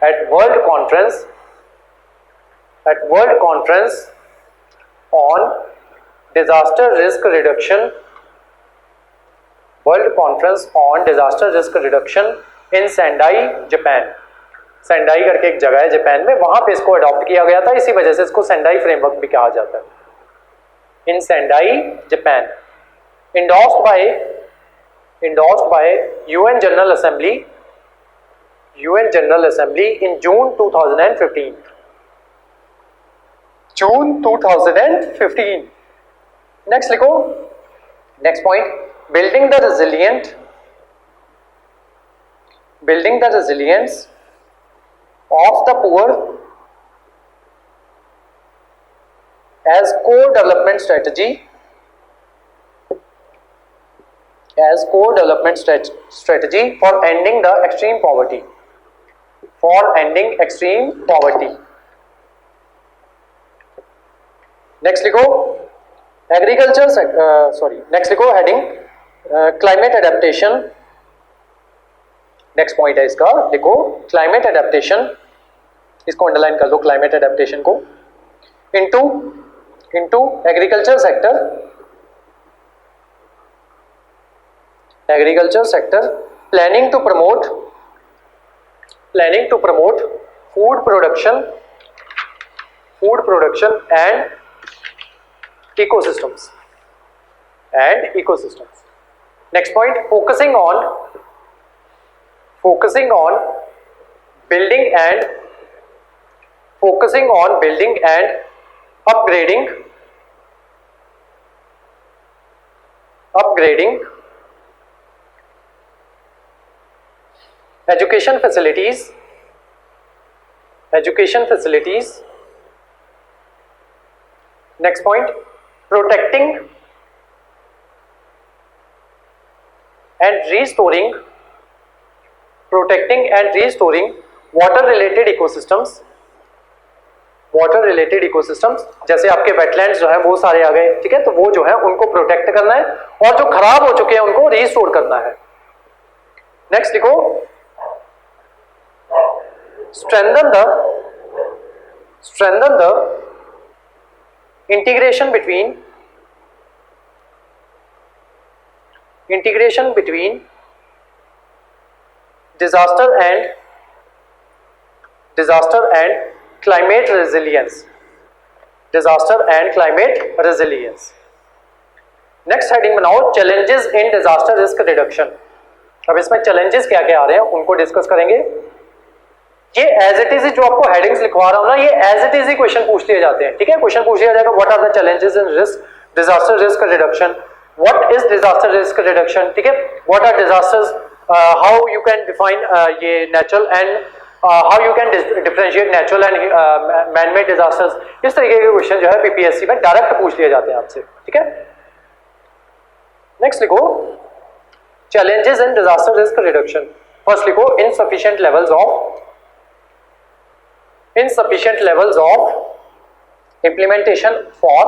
at World Conference on Disaster Risk Reduction in Sendai, Japan। Sendai करके एक जगह है जापान में, वहां पे इसको अडॉप्ट किया गया था, इसी वजह से इसको सेंडाई फ्रेमवर्क भी कहा जाता है। In Sendai, Japan. endorsed by UN General Assembly in June 2015. June 2015. Next लिखो, next point, building the resilience of the poor as core development strategy for ending the extreme poverty. Next लिखो agriculture next लिखो heading climate adaptation. Next point है इसका, लिखो climate adaptation, इसको underline कर लो, climate adaptation को into agriculture sector planning to promote food production and ecosystems. Next point, focusing on building and upgrading education facilities. Next point, protecting and restoring water related ecosystems. जैसे आपके wetlands जो है वो सारे आ गए, ठीक है, तो वो जो है उनको प्रोटेक्ट करना है और जो खराब हो चुके हैं उनको रिस्टोर करना है. नेक्स्ट लिखो, strengthen the integration between disaster and climate resilience. Next heading बनाओ, challenges in disaster risk reduction. अब इसमें challenges क्या क्या आ रहे हैं उनको डिस्कस करेंगे. ये एज इट इज जो आपको हेडिंग्स लिखवा रहा हूं ना, ये एज इट इज ही क्वेश्चन पूछ लिए जाते हैं, ठीक है. क्वेश्चन पूछ लिया जाएगा, what are the challenges in disaster risk reduction, what is disaster risk reduction, ठीक है, what are disasters, how you can define ये natural and how you can differentiate natural and man made disasters. इस तरीके के question जो है PPSC में direct पूछ लिए जाते हैं आपसे, ठीक है. नेक्स्ट लिखो, challenges in disaster risk reduction. First लिखो, insufficient levels of implementation for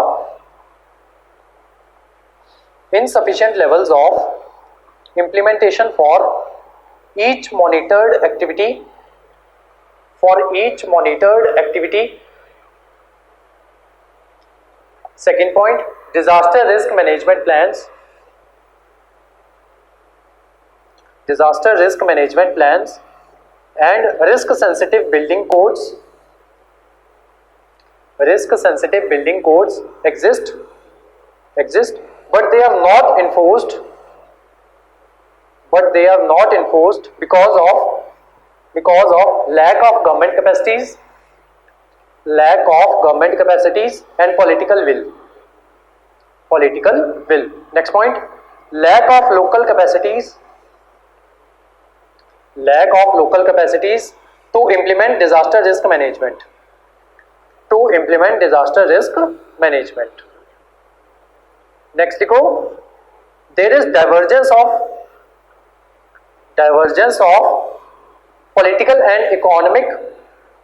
each monitored activity. Second point, disaster risk management plans. And risk sensitive building codes. Exist, but they are not enforced because of lack of government capacities and political will. Next point, lack of local capacities to implement disaster risk management. Next लिखो, there is divergence of political and economic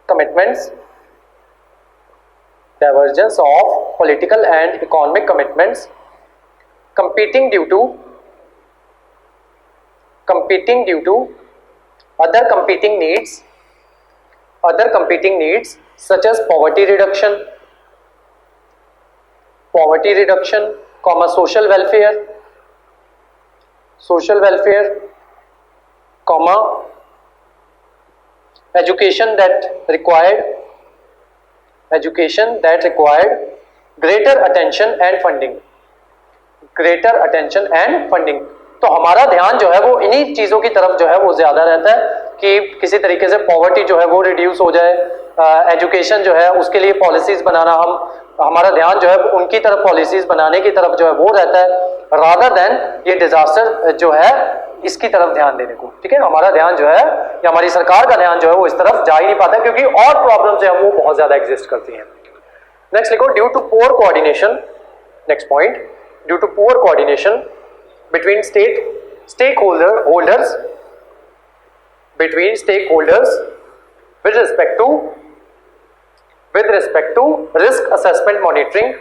commitments. Competing due to other competing needs such as poverty reduction, social welfare, education that required greater attention and funding. Greater attention and funding. तो हमारा ध्यान जो है वो इन्हीं चीजों की तरफ जो है वो ज्यादा रहता है कि किसी तरीके से पॉवर्टी जो है वो रिड्यूस हो जाए, एजुकेशन जो है उसके लिए पॉलिसीज बनाना, हमारा ध्यान जो है उनकी तरफ पॉलिसीज बनाने की तरफ जो है वो रहता है, रादर देन ये डिजास्टर जो है इसकी तरफ ध्यान देने को। ठीक है, हमारा ध्यान जो है या हमारी सरकार का ध्यान जो है वो इस तरफ जा ही नहीं पाता क्योंकि और प्रॉब्लम जो है वो बहुत ज्यादा एग्जिस्ट करती हैं। नेक्स्ट लिखो, due to poor coordination, next point, due to poor coordination between stakeholders with respect to risk assessment monitoring,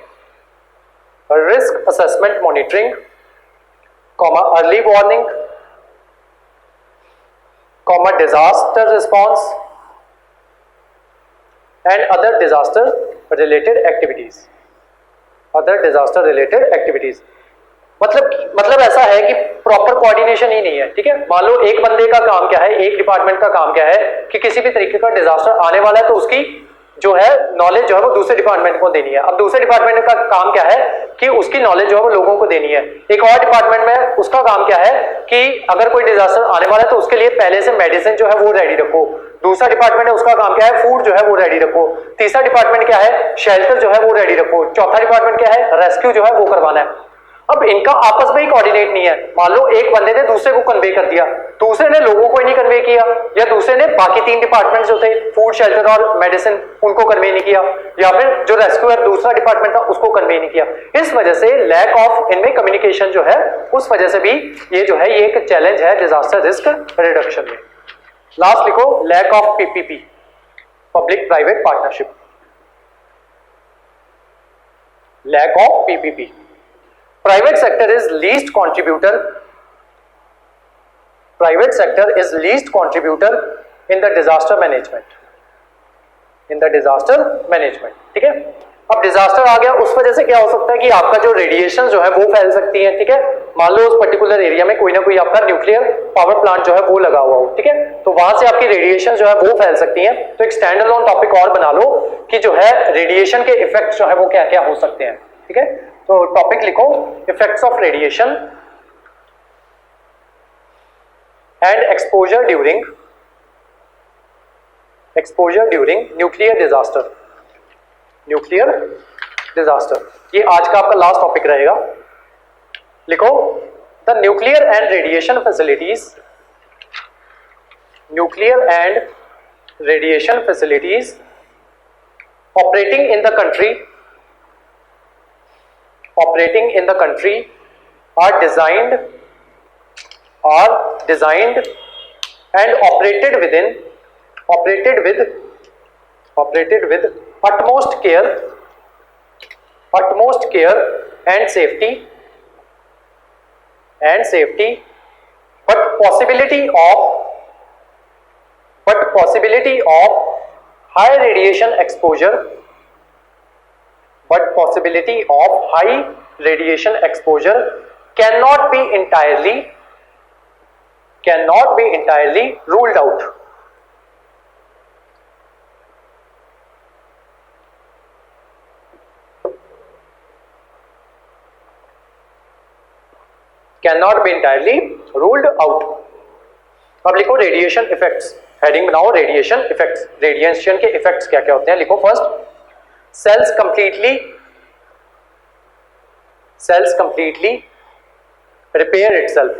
early warning, disaster response and other disaster related activities। मतलब ऐसा है कि प्रॉपर कोऑर्डिनेशन ही नहीं है। ठीक है, मान लो एक बंदे का काम क्या है, एक डिपार्टमेंट का काम क्या है कि किसी भी तरीके का डिजास्टर आने वाला है तो उसकी जो है नॉलेज जो है वो दूसरे डिपार्टमेंट को देनी है। अब दूसरे डिपार्टमेंट का काम क्या है कि उसकी नॉलेज जो है वो लोगों को देनी है। एक और डिपार्टमेंट में उसका काम क्या है कि अगर कोई डिजास्टर आने वाला है तो उसके लिए पहले से मेडिसिन जो है वो रेडी रखो। दूसरा डिपार्टमेंट है उसका काम क्या है, फूड जो है वो रेडी रखो। तीसरा डिपार्टमेंट क्या है, शेल्टर जो है वो रेडी रखो। चौथा डिपार्टमेंट क्या है, रेस्क्यू जो है वो करवाना है। अब इनका आपस में ही कोऑर्डिनेट नहीं है। मान लो एक बंदे ने दूसरे को कन्वे कर दिया, दूसरे ने लोगों को ही नहीं कन्वे किया, या दूसरे ने बाकी तीन डिपार्टमेंट्स जो थे फूड, शेल्टर और मेडिसिन उनको कन्वे नहीं किया, या फिर जो रेस्क्यू है दूसरा डिपार्टमेंट था उसको कन्वे नहीं किया। इस वजह से लैक ऑफ इनमें कम्युनिकेशन जो है उस वजह से भी ये जो है ये एक चैलेंज है डिजास्टर रिस्क रिडक्शन में। लास्ट लिखो, lack of PPP, public private partnership. Lack of PPP, private sector is least contributor in the disaster management। ठीक है, अब डिजास्टर आ गया, उस वजह से क्या हो सकता है कि आपका जो रेडिएशन जो है वो फैल सकती है। ठीक है, मान लो उस पर्टिकुलर एरिया में कोई ना कोई आपका न्यूक्लियर पावर प्लांट जो है वो लगा हुआ हो। ठीक है, तो वहां से आपकी रेडिएशन जो है वो फैल सकती है। तो एक स्टैंड अलोन टॉपिक और बना लो कि जो है रेडिएशन के इफेक्ट्स जो है वो क्या क्या हो सकते हैं। ठीक है, तो टॉपिक लिखो, effects of radiation and exposure during nuclear disaster. ये आज का आपका लास्ट टॉपिक रहेगा। लिखो, the nuclear and radiation facilities operating in the country are designed and operated with utmost care and safety, but possibility of high radiation exposure cannot be entirely ruled out। अब लिखो radiation effects, heading बनाओ radiation effects. Radiation के effects क्या क्या होते हैं, लिखो first, cells completely repair itself।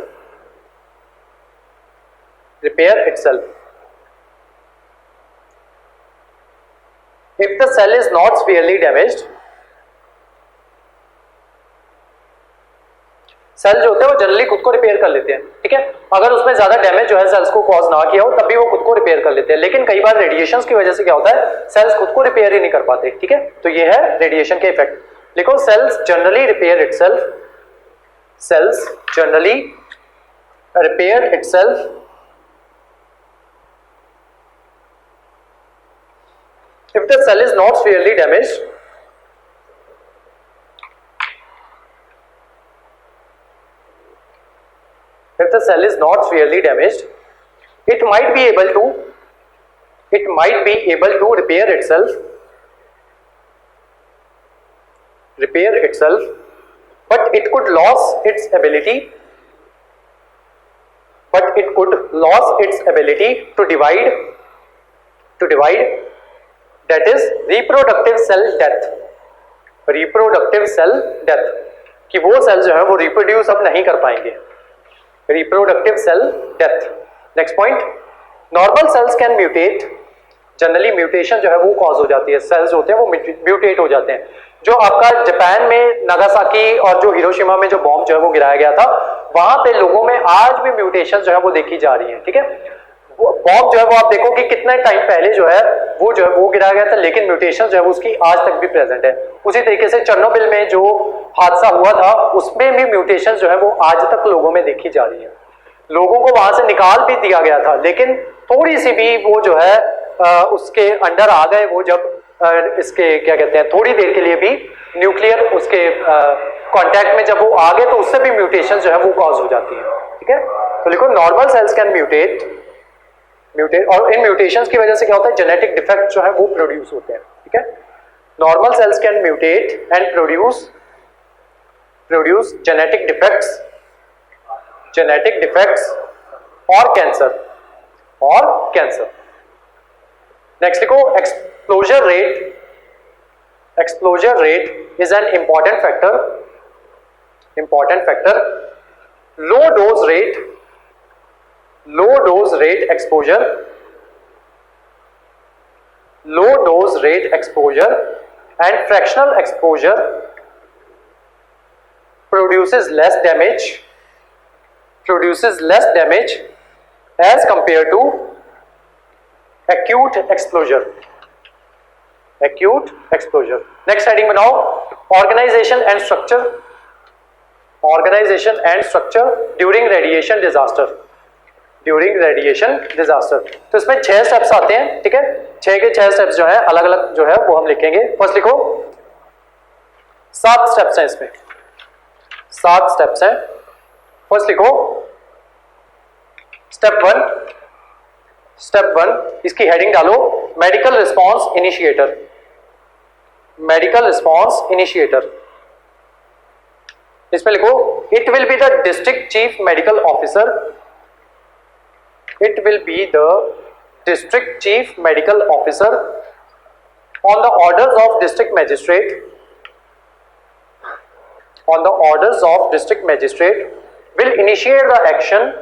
If the cell is not severely damaged, cell जो होते हैं वो जनरली खुद को रिपेयर कर लेते हैं। ठीक है, अगर उसमें ज्यादा डैमेज जो है सेल्स को कॉज ना किया हो तब भी वो खुद को रिपेयर कर लेते हैं। लेकिन कई बार रेडिएशंस की वजह से क्या होता है, सेल्स खुद को रिपेयर ही नहीं कर पाते। ठीक है, तो ये है रेडिएशन के इफेक्ट। लिखो, cells generally repair itself if the cell is not severely damaged, it might be able to repair itself but it could lose its ability to divide, that is reproductive cell death, कि वो cell जो है वो reproduce अब नहीं कर पाएंगे, reproductive cell death. Next point, normal cells can mutate, generally mutation जो है वो कॉज हो जाती है, सेल्स होते हैं वो म्यूटेट हो जाते हैं। जो आपका जापान में नागासाकी और जो हिरोशिमा में जो बॉम्ब जो है वो गिराया गया था, वहां पे लोगों में आज भी म्यूटेशन जो है वो देखी जा रही है, ठीक है। बॉम्ब जो है वो आप देखो कि कितने टाइम पहले जो है वो गिराया गया था, लेकिन म्यूटेशन जो है वो उसकी आज तक भी प्रेजेंट है। उसी तरीके से चेरनोबिल में जो हादसा हुआ था उसमें भी म्यूटेशन जो है वो आज तक लोगों में देखी जा रही है। लोगों को वहां से निकाल भी दिया गया था, लेकिन थोड़ी सी भी वो जो है उसके अंडर आ गए, वो जब इसके क्या कहते हैं थोड़ी देर के लिए भी न्यूक्लियर उसके कांटेक्ट में जब वो आ गए तो उससे भी म्यूटेशन जो है वो कॉज हो जाती है, ठीक है। तो लिखो नॉर्मल सेल्स कैन म्यूटेट, और इन म्यूटेशंस की वजह से क्या होता है, जेनेटिक डिफेक्ट जो है वो प्रोड्यूस होते हैं, ठीक है। Normal cells can mutate and produce genetic defects और कैंसर। नेक्स्ट लिखो एक्सप्लोजर rate is an important factor. Low dose rate exposure and fractional exposure produces less damage as compared to acute exposure। Next heading बनाओ, organisation and structure during radiation disaster. तो इसमें 6 steps आते हैं, ठीक है। 6 के 6 steps जो है अलग अलग जो है वो हम लिखेंगे। फर्स्ट लिखो 7 स्टेप्स हैं इसमें, 7 स्टेप्स हैं। फर्स्ट लिखो स्टेप 1, इसकी हेडिंग डालो मेडिकल रिस्पांस इनिशिएटर। इसमें लिखो it will be the district chief medical officer on the orders of district magistrate will initiate the action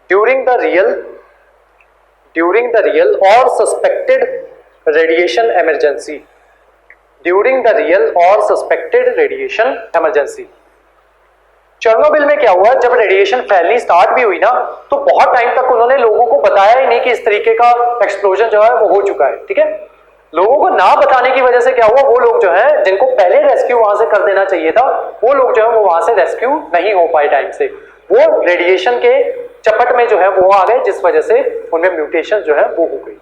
during the real or suspected radiation emergency। Chernobyl में क्या हुआ, जब radiation फैलनी start भी हुई ना तो बहुत टाइम तक उन्होंने लोगों को बताया ही नहीं कि इस तरीके का एक्सप्लोजन जो है वो हो चुका है, ठीक है। लोगों को ना बताने की वजह से क्या हुआ, वो लोग जो है जिनको पहले रेस्क्यू वहां से कर देना चाहिए था, वो लोग जो है वो वहां से रेस्क्यू नहीं हो पाए टाइम से, वो रेडिएशन के चपट में जो है वो आ गए, जिस वजह से उनमें म्यूटेशन जो है वो हो गई।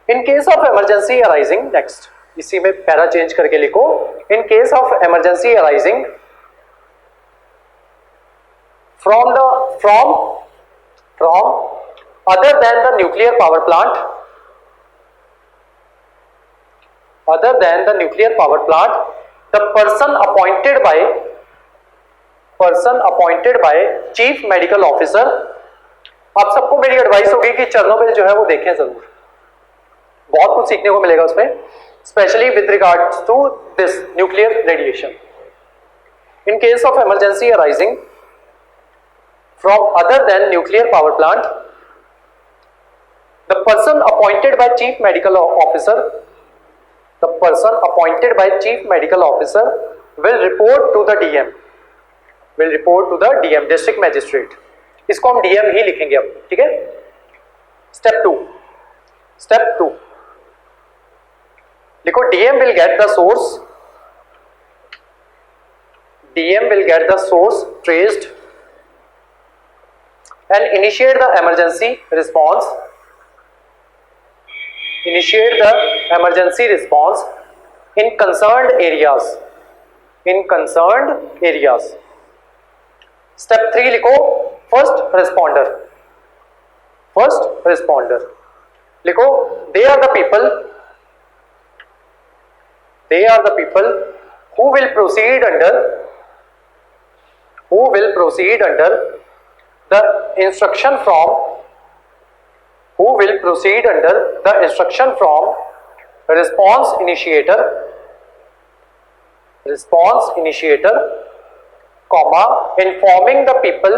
इन case of emergency arising, next इसी में पैरा चेंज करके लिखो, इन case of emergency arising from other than the nuclear power plant, the person appointed by chief medical officer। आप सबको मेरी एडवाइस होगी कि चेरनोबिल जो है वो देखें जरूर, बहुत कुछ सीखने को मिलेगा उसमें, specially with regards to this nuclear radiation. In case of emergency arising from other than nuclear power plant, the person appointed by chief medical officer will report to the DM, district magistrate। इसको हम DM ही लिखेंगे अब, ठीक है। Step 2 लिखो DM will get the source traced and initiate the emergency response in concerned areas। Step 3 लिखो first responder। लिखो they are the people they are the people who will proceed under the instruction from response initiator, comma, informing the people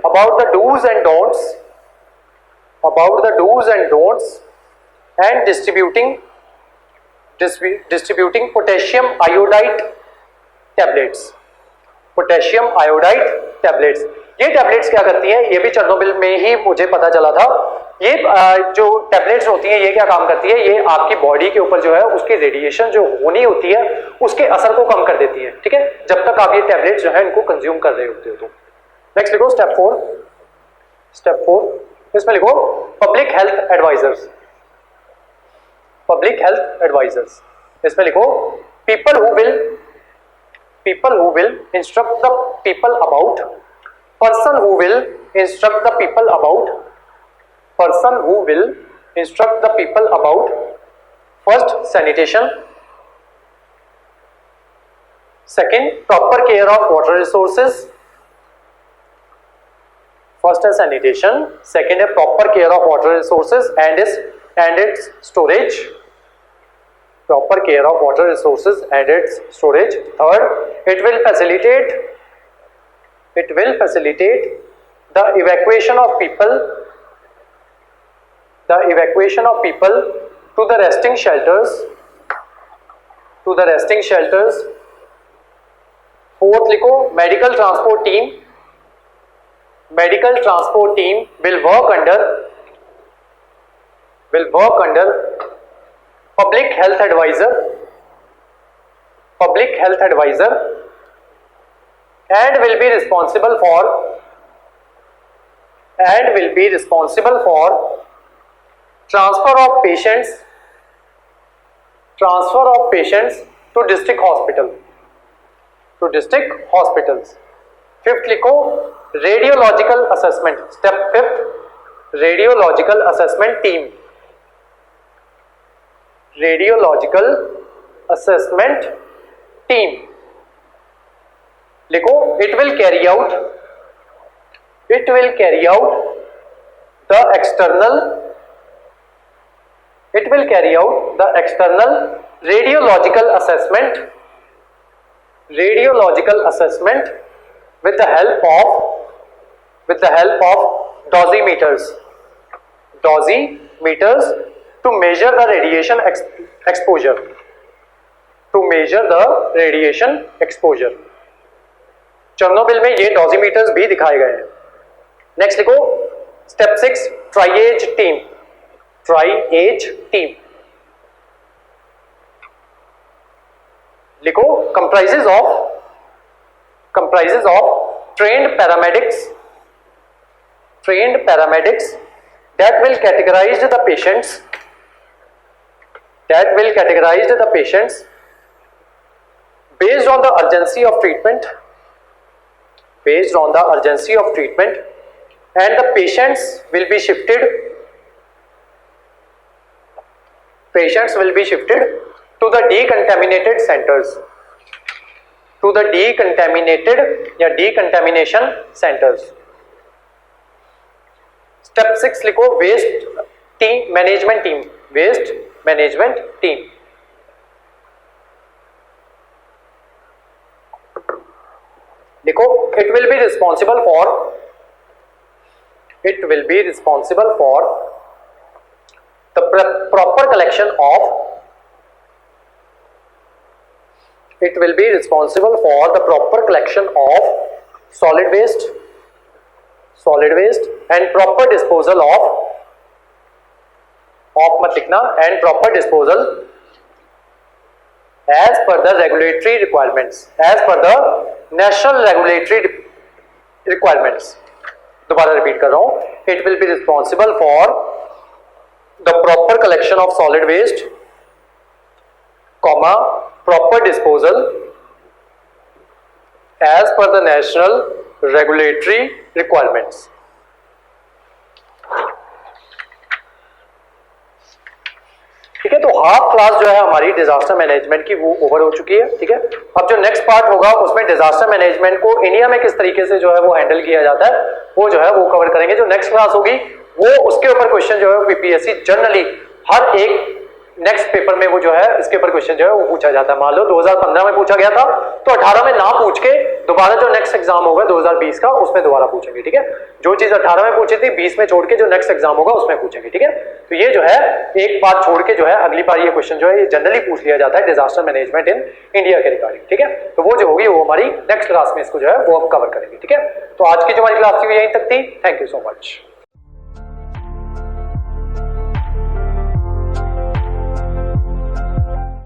about the do's and don'ts and distributing potassium iodide tablets. ये tablets क्या करती हैं, ये भी Chernobyl में ही मुझे पता चला था। ये जो टैबलेट्स होती हैं ये क्या काम करती है, ये आपकी बॉडी के ऊपर जो है उसकी रेडिएशन जो होनी होती है उसके असर को कम कर देती है, ठीक है, जब तक आप ये टैबलेट्स जो है इनको कंज्यूम कर रहे होते हो। तो नेक्स्ट लिखो स्टेप 4, इसमें लिखो पब्लिक हेल्थ एडवाइजर्स। इसमें लिखो people who will instruct the people about, person who will instruct the people about first sanitation, second proper care of water resources, first है sanitation, second है proper care of water resources and its storage, proper care of water resources and its storage. Third, it will facilitate the evacuation of people to the resting shelters. Fourth लिखो medical transport team will work under public health advisor and will be responsible for transfer of patients to district hospitals. Fifth लिखो radiological assessment. Step 5, radiological assessment team. लिखो it will carry out the external radiological assessment with the help of dosimeters to measure the radiation exposure. Chernobyl में ये डोजीमीटर्स भी दिखाए गए हैं। Next लिखो step 6, triage team. लिखो comprises of trained paramedics that will categorize the patients based on the urgency of treatment and the patients will be shifted to the decontaminated centers, decontamination centers. Step 6 लिखो waste management team. देखो it will be responsible for the proper collection of solid waste and proper disposal of मत लिखना, and proper disposal as per the regulatory requirements, national regulatory requirements. दोबारा repeat कर रहा हूं, it will be responsible for the proper collection of solid waste, proper disposal as per the national regulatory requirements. ठीक है। तो half class जो है हमारी डिजास्टर मैनेजमेंट की वो ओवर हो चुकी है, ठीक है। अब जो नेक्स्ट पार्ट होगा उसमें डिजास्टर मैनेजमेंट को इंडिया में किस तरीके से जो है वो हैंडल किया जाता है वो जो है वो कवर करेंगे। जो नेक्स्ट क्लास होगी वो उसके ऊपर क्वेश्चन जो है पीपीएससी जनरली हर एक नेक्स्ट पेपर में वो जो है इसके ऊपर क्वेश्चन जो है वो पूछा जाता है। मान लो 2015 में पूछा गया था तो 18 में ना पूछ के दोबारा जो नेक्स्ट एग्जाम होगा 2020 का उसमें दोबारा पूछेंगे, ठीक है। जो चीज 18 में पूछी थी 20 में छोड़ के जो नेक्स्ट एग्जाम होगा उसमें पूछेंगे, ठीक है। तो ये जो है एक बात छोड़ के जो है अगली बार ये क्वेश्चन जो है ये जनरली पूछ लिया जाता है डिजास्टर मैनेजमेंट इन इंडिया के रिगार्डिंग, ठीक है। तो वो जो होगी वो हमारी नेक्स्ट क्लास में इसको जो है वो अब कवर करेंगे, ठीक है। तो आज की जो हमारी क्लास थी यहीं तक थी। Thank you so much.